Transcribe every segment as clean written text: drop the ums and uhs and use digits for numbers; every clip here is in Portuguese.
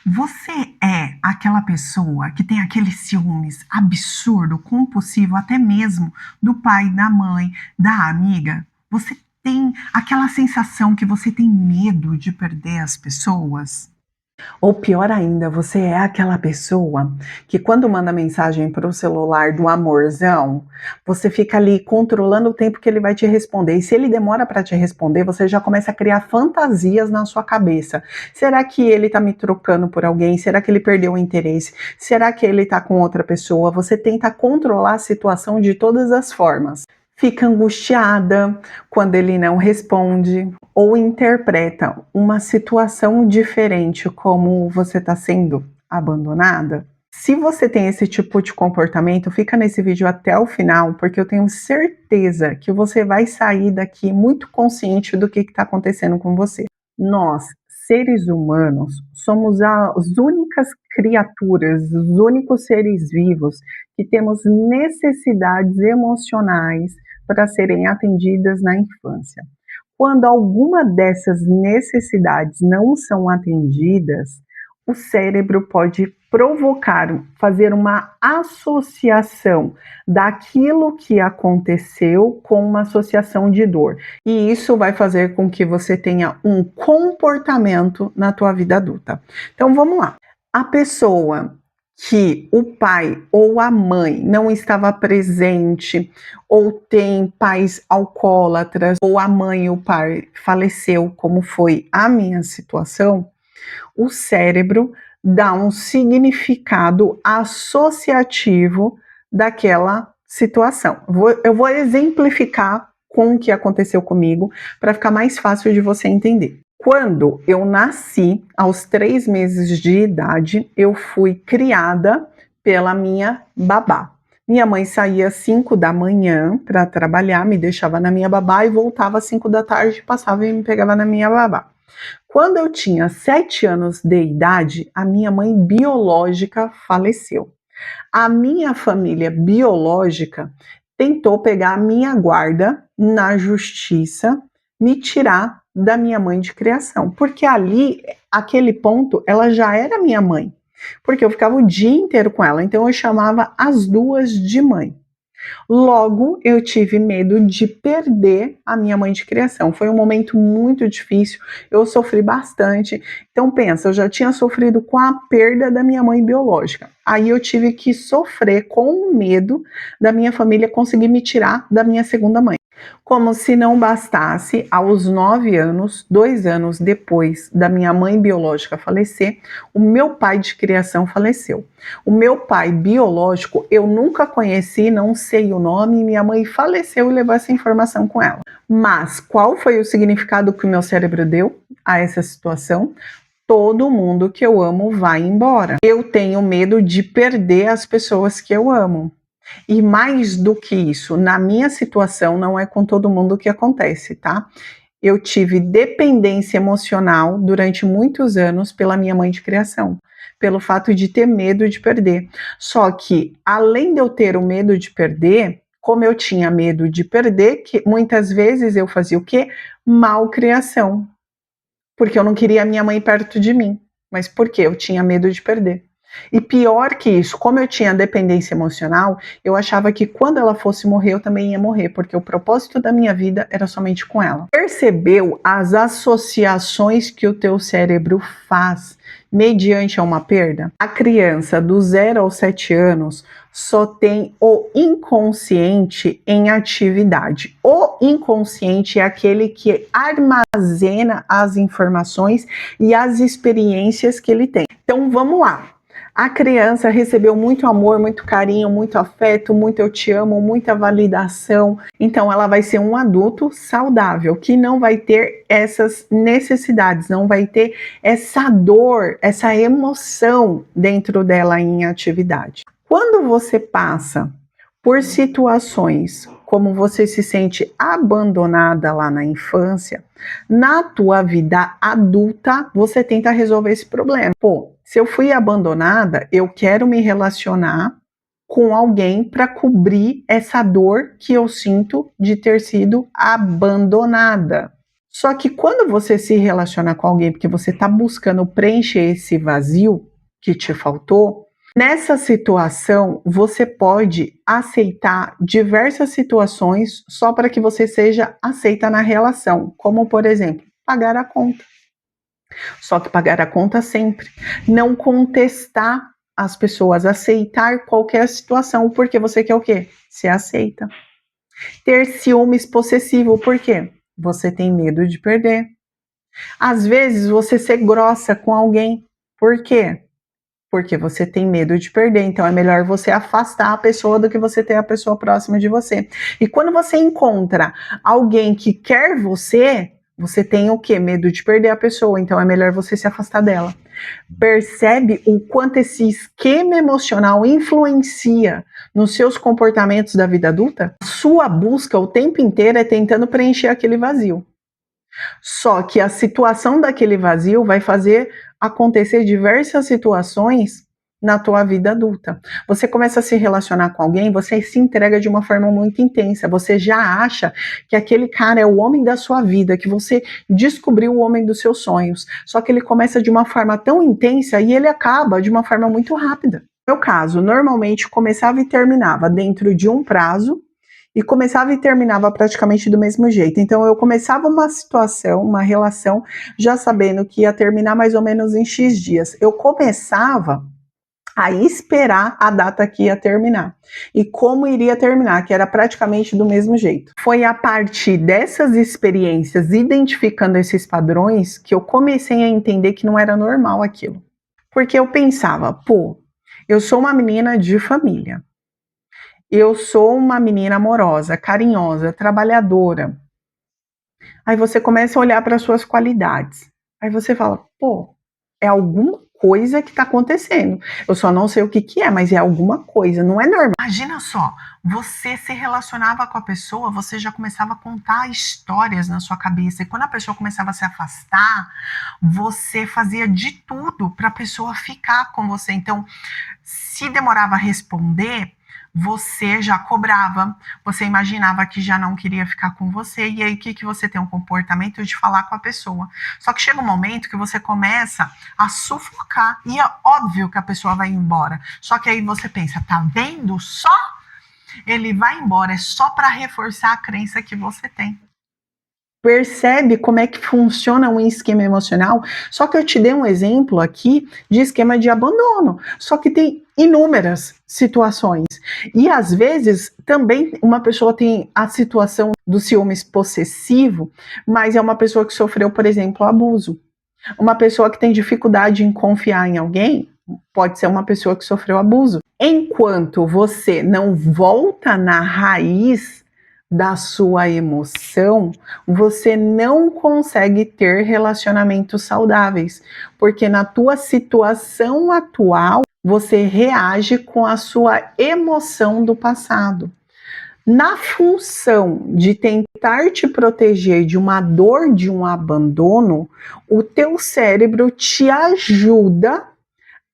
Você é aquela pessoa que tem aquele ciúmes absurdo, compulsivo, até mesmo do pai, da mãe, da amiga? Você tem aquela sensação que você tem medo de perder as pessoas? Ou pior ainda, você é aquela pessoa que quando manda mensagem para o celular do amorzão, você fica ali controlando o tempo que ele vai te responder. E se ele demora para te responder, você já começa a criar fantasias na sua cabeça. Será que ele está me trocando por alguém? Será que ele perdeu o interesse? Será que ele está com outra pessoa? Você tenta controlar a situação de todas as formas. Fica angustiada quando ele não responde ou interpreta uma situação diferente como você está sendo abandonada. Se você tem esse tipo de comportamento, fica nesse vídeo até o final, porque eu tenho certeza que você vai sair daqui muito consciente do que está acontecendo com você. Nós, seres humanos, somos as únicas criaturas, os únicos seres vivos que temos necessidades emocionais para serem atendidas na infância. Quando alguma dessas necessidades não são atendidas, o cérebro pode provocar, fazer uma associação daquilo que aconteceu com uma associação de dor. E isso vai fazer com que você tenha um comportamento na tua vida adulta. Então vamos lá. A pessoa que o pai ou a mãe não estava presente, ou tem pais alcoólatras, ou a mãe e o pai faleceu, como foi a minha situação, o cérebro dá um significado associativo daquela situação. Eu vou exemplificar com o que aconteceu comigo para ficar mais fácil de você entender. Quando eu nasci, aos 3 meses de idade, eu fui criada pela minha babá. Minha mãe saía às 5 da manhã para trabalhar, me deixava na minha babá e voltava às 5 da tarde, passava e me pegava na minha babá. Quando eu tinha 7 anos de idade, a minha mãe biológica faleceu. A minha família biológica tentou pegar a minha guarda na justiça, me tirar da minha mãe de criação, porque ali, aquele ponto, ela já era minha mãe, porque eu ficava o dia inteiro com ela, então eu chamava as duas de mãe. Logo, eu tive medo de perder a minha mãe de criação. Foi um momento muito difícil, eu sofri bastante. Então, pensa, eu já tinha sofrido com a perda da minha mãe biológica. Aí eu tive que sofrer com o medo da minha família conseguir me tirar da minha segunda mãe. Como se não bastasse, aos 9 anos, 2 anos depois da minha mãe biológica falecer, o meu pai de criação faleceu. O meu pai biológico eu nunca conheci, não sei o nome, minha mãe faleceu e levou essa informação com ela. Mas qual foi o significado que o meu cérebro deu a essa situação? Todo mundo que eu amo vai embora. Eu tenho medo de perder as pessoas que eu amo. E mais do que isso, na minha situação, não é com todo mundo que acontece, tá? Eu tive dependência emocional durante muitos anos pela minha mãe de criação, pelo fato de ter medo de perder. Só que, além de eu ter o medo de perder, como eu tinha medo de perder, que muitas vezes eu fazia o quê? Malcriação. Porque eu não queria a minha mãe perto de mim. Mas por quê? Eu tinha medo de perder. E pior que isso, como eu tinha dependência emocional, eu achava que quando ela fosse morrer, eu também ia morrer, porque o propósito da minha vida era somente com ela. Percebeu as associações que o teu cérebro faz mediante a uma perda? A criança do 0 aos 7 anos só tem o inconsciente em atividade. O inconsciente é aquele que armazena as informações e as experiências que ele tem. Então vamos lá. A criança recebeu muito amor, muito carinho, muito afeto, muito eu te amo, muita validação. Então ela vai ser um adulto saudável, que não vai ter essas necessidades, não vai ter essa dor, essa emoção dentro dela em atividade. Quando você passa por situações como você se sente abandonada lá na infância, na tua vida adulta, você tenta resolver esse problema. Pô, se eu fui abandonada, eu quero me relacionar com alguém para cobrir essa dor que eu sinto de ter sido abandonada. Só que quando você se relaciona com alguém porque você está buscando preencher esse vazio que te faltou, nessa situação você pode aceitar diversas situações só para que você seja aceita na relação, como por exemplo, pagar a conta. Só que pagar a conta sempre, não contestar as pessoas, aceitar qualquer situação, porque você quer o quê? Ser aceita. Ter ciúmes possessivo, por quê? Você tem medo de perder. Às vezes você ser grossa com alguém, por quê? Porque você tem medo de perder, então é melhor você afastar a pessoa do que você ter a pessoa próxima de você. E quando você encontra alguém que quer você, você tem o quê? Medo de perder a pessoa, então é melhor você se afastar dela. Percebe o quanto esse esquema emocional influencia nos seus comportamentos da vida adulta? Sua busca o tempo inteiro é tentando preencher aquele vazio. Só que a situação daquele vazio vai fazer acontecer diversas situações na tua vida adulta. Você começa a se relacionar com alguém, você se entrega de uma forma muito intensa, você já acha que aquele cara é o homem da sua vida, que você descobriu o homem dos seus sonhos. Só que ele começa de uma forma tão intensa e ele acaba de uma forma muito rápida. No meu caso, normalmente começava e terminava dentro de um prazo, e começava e terminava praticamente do mesmo jeito. Então eu começava uma situação, uma relação, já sabendo que ia terminar mais ou menos em X dias. Eu começava a esperar a data que ia terminar e como iria terminar, que era praticamente do mesmo jeito. Foi a partir dessas experiências, identificando esses padrões, que eu comecei a entender que não era normal aquilo. Porque eu pensava, pô, eu sou uma menina de família. Eu sou uma menina amorosa, carinhosa, trabalhadora. Aí você começa a olhar para suas qualidades. Aí você fala, pô, é alguma coisa que está acontecendo. Eu só não sei o que que é, mas é alguma coisa, não é normal. Imagina só, você se relacionava com a pessoa, você já começava a contar histórias na sua cabeça. E quando a pessoa começava a se afastar, você fazia de tudo para a pessoa ficar com você. Então, se demorava a responder, você já cobrava, você imaginava que já não queria ficar com você, e aí o que você tem um comportamento de falar com a pessoa. Só que chega um momento que você começa a sufocar, e é óbvio que a pessoa vai embora. Só que aí você pensa, tá vendo só? Ele vai embora, é só para reforçar a crença que você tem. Percebe como é que funciona um esquema emocional? Só que eu te dei um exemplo aqui de esquema de abandono. Só que tem inúmeras situações. E às vezes também uma pessoa tem a situação do ciúmes possessivo, mas é uma pessoa que sofreu, por exemplo, abuso. Uma pessoa que tem dificuldade em confiar em alguém pode ser uma pessoa que sofreu abuso. Enquanto você não volta na raiz da sua emoção, você não consegue ter relacionamentos saudáveis, porque na tua situação atual, você reage com a sua emoção do passado. Na função de tentar te proteger de uma dor de um abandono, o teu cérebro te ajuda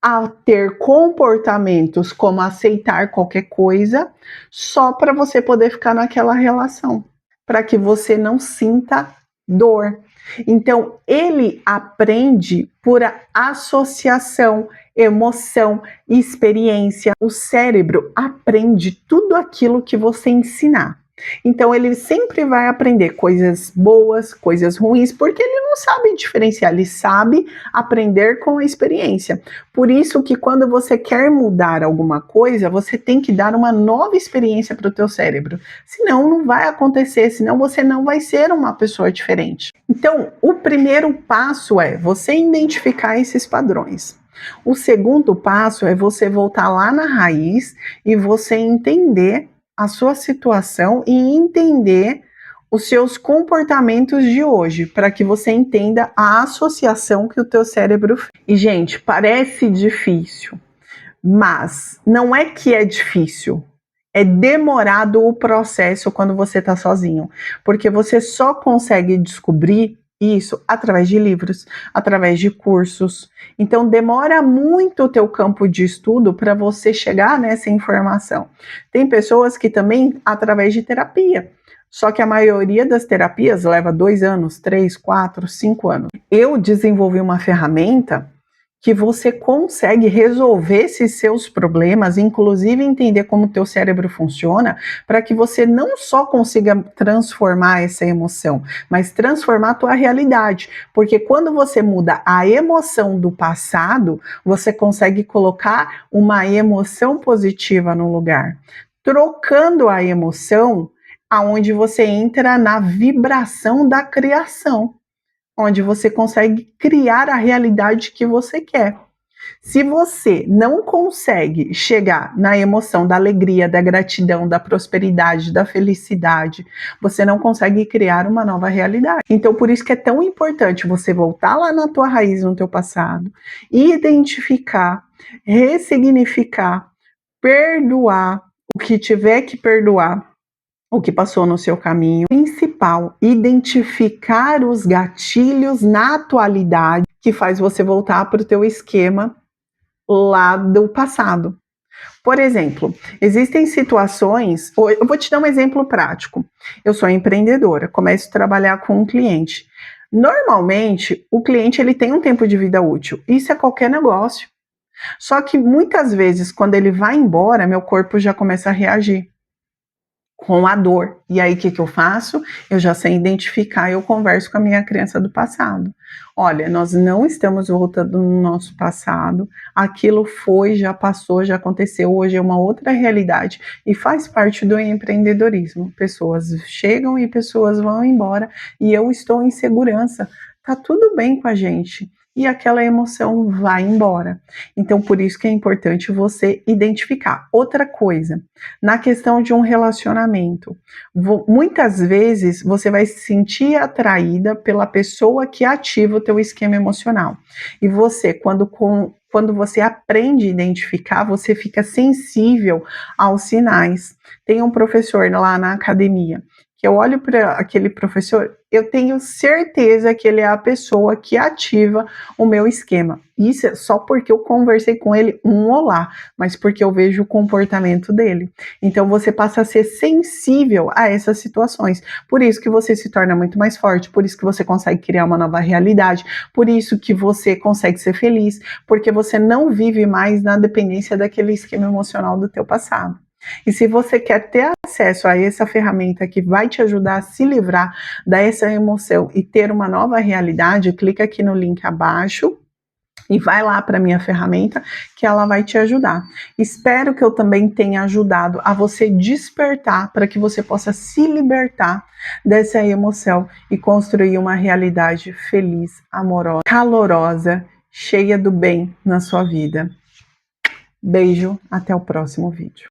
a ter comportamentos como aceitar qualquer coisa só para você poder ficar naquela relação, para que você não sinta dor. Então, ele aprende por associação, emoção, experiência. O cérebro aprende tudo aquilo que você ensinar. Então, ele sempre vai aprender coisas boas, coisas ruins, porque ele não sabe diferenciar, ele sabe aprender com a experiência. Por isso que quando você quer mudar alguma coisa, você tem que dar uma nova experiência para o teu cérebro. Senão não vai acontecer, senão você não vai ser uma pessoa diferente. Então, o primeiro passo é você identificar esses padrões. O segundo passo é você voltar lá na raiz e você entender a sua situação e entender os seus comportamentos de hoje, para que você entenda a associação que o teu cérebro fez. E, gente, parece difícil, mas não é que é difícil. É demorado o processo quando você está sozinho, porque você só consegue descobrir isso através de livros, através de cursos. Então demora muito o teu campo de estudo para você chegar nessa informação. Tem pessoas que também através de terapia. Só que a maioria das terapias leva 2 anos, 3, 4, 5 anos. Eu desenvolvi uma ferramenta que você consegue resolver esses seus problemas, inclusive entender como o teu cérebro funciona, para que você não só consiga transformar essa emoção, mas transformar a tua realidade. Porque quando você muda a emoção do passado, você consegue colocar uma emoção positiva no lugar. Trocando a emoção, aonde você entra na vibração da criação, onde você consegue criar a realidade que você quer. Se você não consegue chegar na emoção da alegria, da gratidão, da prosperidade, da felicidade, você não consegue criar uma nova realidade. Então, por isso que é tão importante você voltar lá na tua raiz, no teu passado, identificar, ressignificar, perdoar o que tiver que perdoar, o que passou no seu caminho. Principal, identificar os gatilhos na atualidade que faz você voltar para o teu esquema lá do passado. Por exemplo, existem situações, eu vou te dar um exemplo prático. Eu sou empreendedora, começo a trabalhar com um cliente. Normalmente, o cliente ele tem um tempo de vida útil. Isso é qualquer negócio. Só que muitas vezes, quando ele vai embora, meu corpo já começa a reagir com a dor. E aí, o que eu faço? Eu já sei identificar, eu converso com a minha criança do passado. Olha, nós não estamos voltando no nosso passado, aquilo foi, já passou, já aconteceu, hoje é uma outra realidade e faz parte do empreendedorismo. Pessoas chegam e pessoas vão embora e eu estou em segurança. Tá tudo bem com a gente. E aquela emoção vai embora. Então, por isso que é importante você identificar. Outra coisa, na questão de um relacionamento, muitas vezes você vai se sentir atraída pela pessoa que ativa o teu esquema emocional. E você, quando você aprende a identificar, você fica sensível aos sinais. Tem um professor lá na academia que eu olho para aquele professor, eu tenho certeza que ele é a pessoa que ativa o meu esquema. Isso é só porque eu conversei com ele um olá, mas porque eu vejo o comportamento dele. Então você passa a ser sensível a essas situações. Por isso que você se torna muito mais forte, por isso que você consegue criar uma nova realidade, por isso que você consegue ser feliz, porque você não vive mais na dependência daquele esquema emocional do teu passado. E se você quer ter acesso a essa ferramenta que vai te ajudar a se livrar dessa emoção e ter uma nova realidade, clica aqui no link abaixo e vai lá para a minha ferramenta que ela vai te ajudar. Espero que eu também tenha ajudado a você despertar para que você possa se libertar dessa emoção e construir uma realidade feliz, amorosa, calorosa, cheia do bem na sua vida. Beijo, até o próximo vídeo.